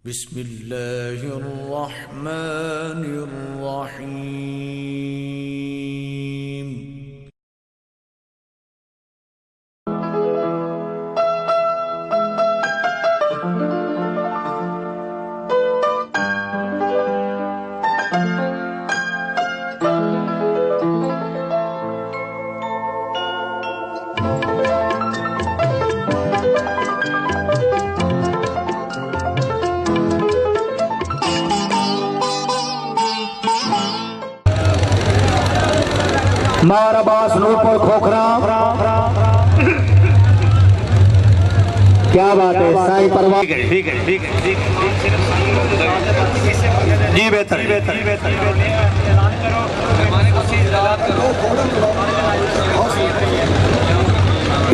बिस्मिल्लाहिर्रहमानिर्रहीम। मार अब्बास नूरपुर खोखरा, क्या बात है साईं परवान। ठीक है जी, बेहतर।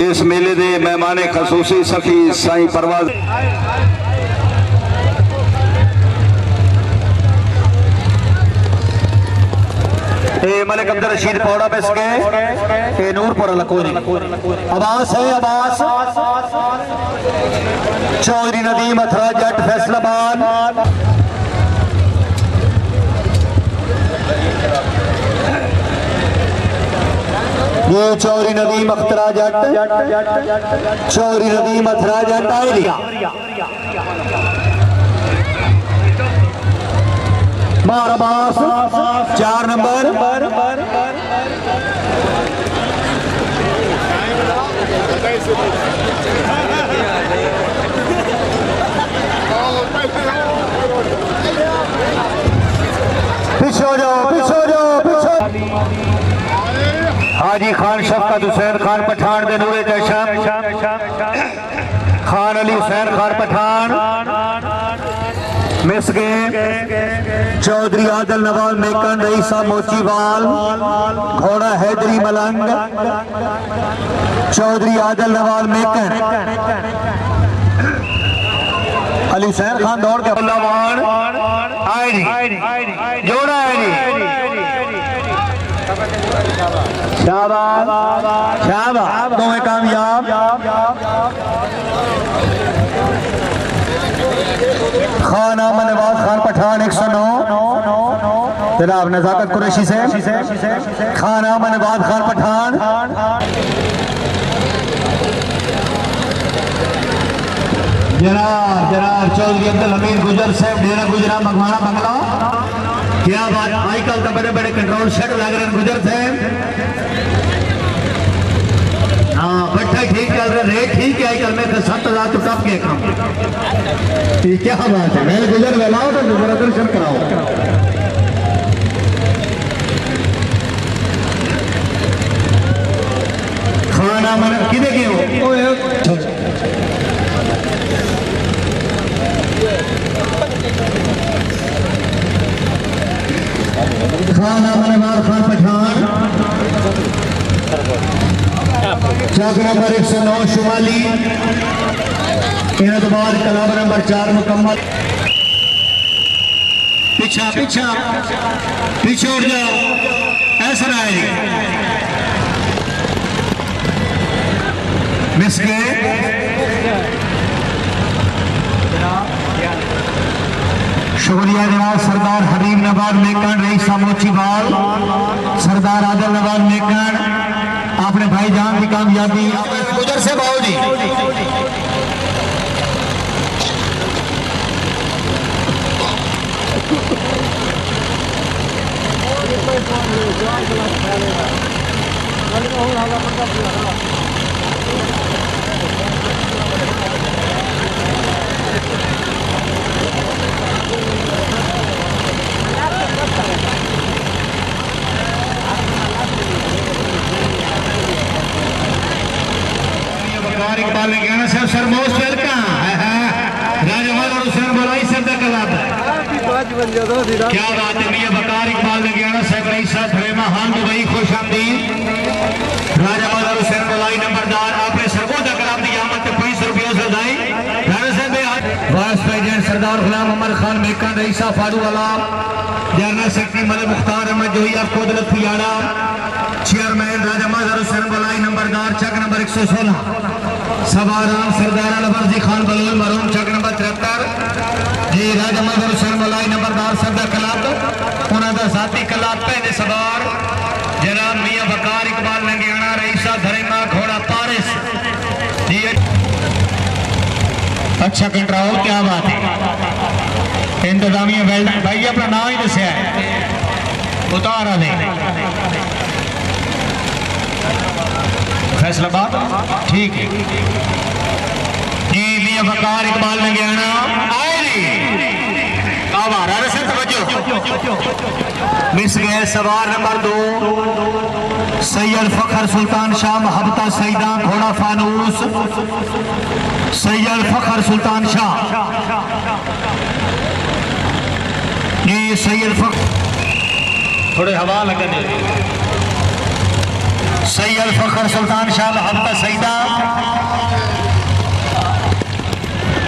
इस मेले दे मेहमान खसूसी सखी साईं परवान मलिक अब्दुल रशीद पौड़ा बिस गए नूरपुर अब्बास है अब्बास चौधरी नदीम अथरा जट फैसलाबाद। ये चौधरी नदीम अख्तरा जट, चौधरी नदीम अथरा जट आएगा मार अब्बास 4 नंबर। पीछे हो जाओ। हाजी खान शफकत हुसैन खान पठान दे नूरे जशन खान अली हुसैन खान पठान मिस गए। चौधरी आदल नवाज मेकन रईसा मोचीवाल घोड़ा हैदरी मलंग। चौधरी आदल नवाज मेकन अली हुसैन खान दौड़ के जोड़ा है शाबाश दोवें कामयाब। खान अमन नवाज खान पठान 109 जनाब नजाकत कुरैशी से खान अमन नवाज खान पठान। जनाब चौधरी अब्दुल हमीद गुजर साहब डेरा गुजरा मगवाना बंगला। क्या बात आजकल तो बड़े बड़े कंट्रोल शेड लग रहे हैं गुजर साहब। हाँ भट्ठा ठीक चल रहा, रेट ठीक है आजकल में 7,000 तो टप के काम। क्या बात है, मैं गुजर लाओ तो गुजर दर्शन कराओ। खाना मन किधे गए हो खाना मनवार खान पठान चौक नंबर 109 शुमाली। इन्हें तो बाद कलाब नंबर 4 मुकम्मल। पीछे उठ जाओ ऐसा है मिस गए। शुक्रिया जनाब सरदार हबीब नवाज मेकन रईसा मोचीवाल, सरदार आदल नवाज मेकन अपने भाईजान की कामयाबी गुजर से बाबू जी। क्या बात है मियां बकार इकबाल लगियाना साहब रईसा धरेमा हाल दुबई खुश आमदीद। राजा बादल हुसैन मलाई नंबरदार आपने सरगोदा कराम दी आमद 500 रुपयों से दाई घर से वाइस प्रेसिडेंट सरदार गुलाम अमर खान मेकन रईसा फारूवाला, जनरल सेक्रेटरी मलिक मुख्तार अहमद जोई ऑफ कोदलत फियाड़ा, चेयरमैन राजा बादल हुसैन मलाई नंबरदार चक नंबर 116, सवाराम सरदार अलवर्जी खान बलोल मरूम चक नंबर 73 जी साथी कला पहले सवार जनाब मियां बकार इकबाल लंगियाना रईसा धरेमा घोड़ा पारिस जी। अच्छा कंट्रोल, क्या बात है। इंतजामिया भाई अपना नाम ही दसिया है, उतारा दे फैसलाबाद, ठीक है जी। मियां बकार इकबाल लंगियाना आए मिस गए सवार नंबर 2 सैयद फखर सुल्तान शाह महबता सईदा घोड़ा फानूस। सैयद फखर सुल्तान शाह ये सैयद फखर थोड़े हवा लगने। सैयद फखर सुल्तान शाह महबता सईदा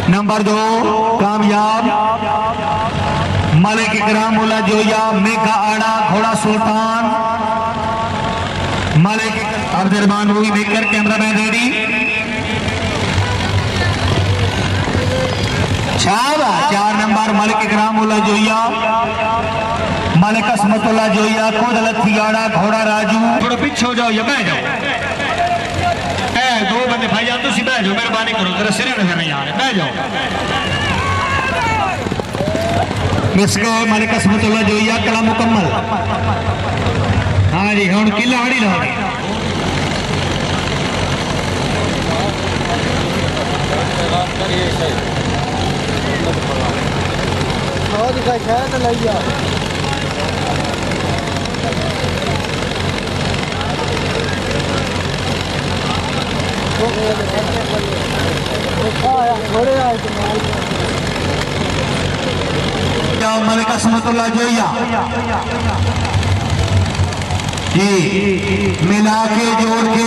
नंबर 2 कामयाब मलिक इकराम मुला जोया मेघा आड़ा घोड़ा Sultan. Malik Abdulrehman movie maker cameraman ready. छावा 4 नंबर मलिक इकराम मुला जोया मलिक असमतुल्ला जोया कोदलत थियाड़ा घोड़ा राजू। थोड़ा पीछे हो जाओ या बह जाओ, दो बंदे भाई तुम बह जाओ, मेहरबानी करो, तेरा सिर नजर नहीं आ रहा, बह जाओ। मिस गए मलिक असमतुल्ला जोया कला मुकम्मल। हाँ जी हम किला हड़ी लो मलिक असमतुल्ला जोया जी मिला के जोड़ के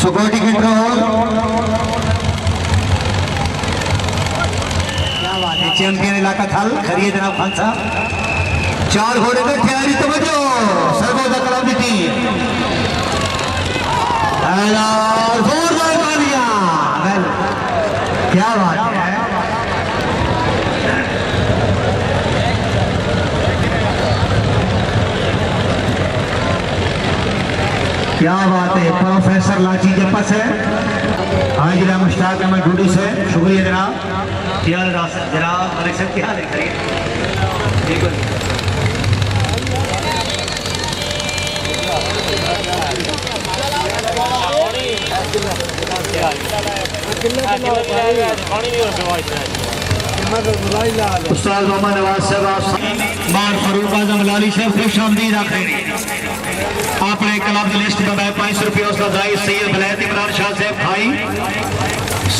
सिक्योरिटी कंट्रोल। क्या बात है, चैंपियन इलाका थल खरीय जनाब खान साहब। 4 घोड़े का तैयारी तवज्जो सरगोदा क्लब की टीम क्या बात है। क्या बात है, प्रोफेसर लाची जपस है। हाँ जनाब मुश्ताक अहमद डूडी से शुक्रिया जनाब। क्या जनाब मलिक साहब क्या हाल है, करिए उस्ताद मोहम्मद नवाज साहब बार फरूक आजम लाली साहब खुश आमदीद आखिरी अपने क्लब की लिस्ट में 500 रुपये उसका दाई सैयद वलायत इमरान शाह साहब खाई।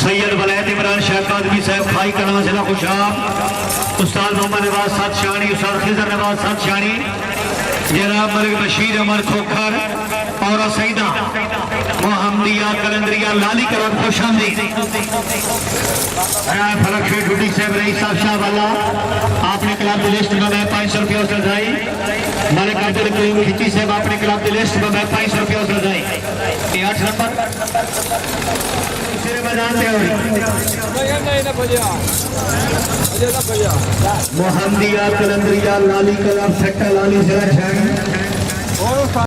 सैयद वलायत इमरान शाह कादमी साहब खाई कला जिला खुशाब। उस्ताद मोहम्मद नवाज साथ शानी, उस्ताद खिजर नवाज साथ शानी, जनाब मलिक बशीर अमर खोखर और सईदा मोहम्मदिया कलंदरिया लाली कलाम खुशामदी। फलक शेख डूडी साहब रईस साहब शाह वाला आपने क्लब की लिस्ट में 500 रुपये उसका दाई। मलिक अब्दुल करीम खिची साहब अपने क्लब की लिस्ट में 500 रुपये उसका दाई। 8 नंबर मैदान मोहम्मदिया कलंदरिया लाली कलाम सट्टा लाली जरा